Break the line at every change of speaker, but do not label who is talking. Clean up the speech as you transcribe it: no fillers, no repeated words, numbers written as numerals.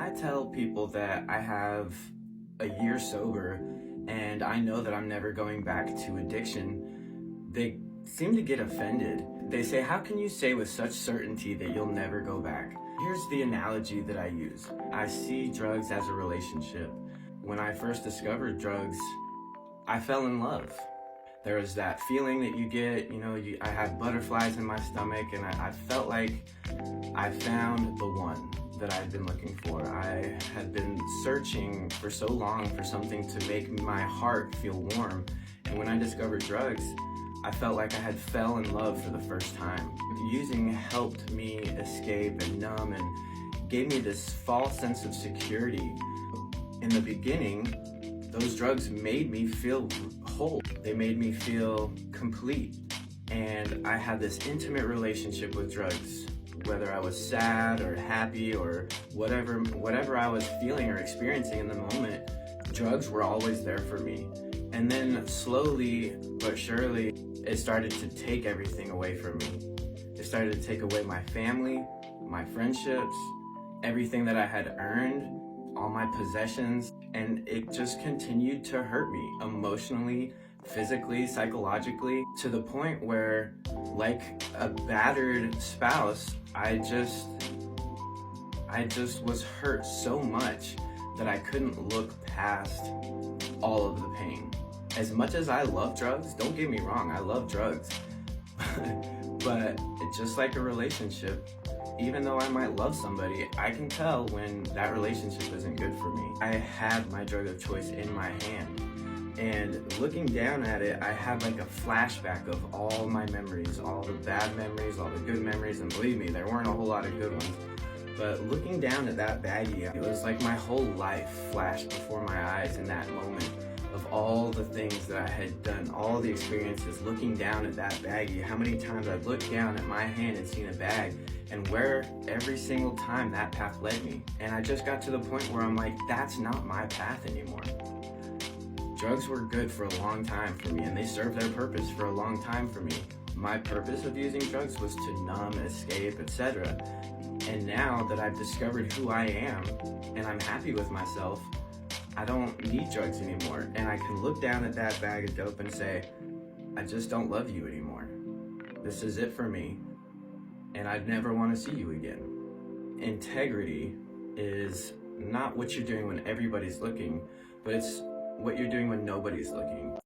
I tell people that I have a year sober and I know that I'm never going back to addiction, they seem to get offended. They say, how can you say with such certainty that you'll never go back? Here's the analogy that I use. I see drugs as a relationship. When I first discovered drugs, I fell in love. There was that feeling that you get, I had butterflies in my stomach, and I felt like I found the one that I had been looking for. I had been searching for so long for something to make my heart feel warm. And when I discovered drugs, I felt like I had fell in love for the first time. Using helped me escape and numb and gave me this false sense of security. In the beginning, those drugs made me feel whole. They made me feel complete. And I had this intimate relationship with drugs. Whether I was sad or happy or whatever I was feeling or experiencing in the moment, drugs were always there for me. And then slowly but surely, it started to take everything away from me. It started to take away my family, my friendships, everything that I had earned, all my possessions, and it just continued to hurt me emotionally, physically, psychologically, to the point where, like a battered spouse, I just was hurt so much that I couldn't look past all of the pain. As much as I love drugs, don't get me wrong, I love drugs, but just like a relationship, even though I might love somebody, I can tell when that relationship isn't good for me. I had my drug of choice in my hand. And looking down at it, I had like a flashback of all my memories, all the bad memories, all the good memories, and believe me, there weren't a whole lot of good ones. But looking down at that baggie, it was like my whole life flashed before my eyes in that moment of all the things that I had done, all the experiences, looking down at that baggie, how many times I'd looked down at my hand and seen a bag, and where every single time that path led me. And I just got to the point where I'm like, that's not my path anymore. Drugs were good for a long time for me, and they served their purpose for a long time for me. My purpose of using drugs was to numb, escape, etc. And now that I've discovered who I am, and I'm happy with myself, I don't need drugs anymore. And I can look down at that bag of dope and say, I just don't love you anymore. This is it for me, and I'd never want to see you again. Integrity is not what you're doing when everybody's looking, but it's what you're doing when nobody's looking.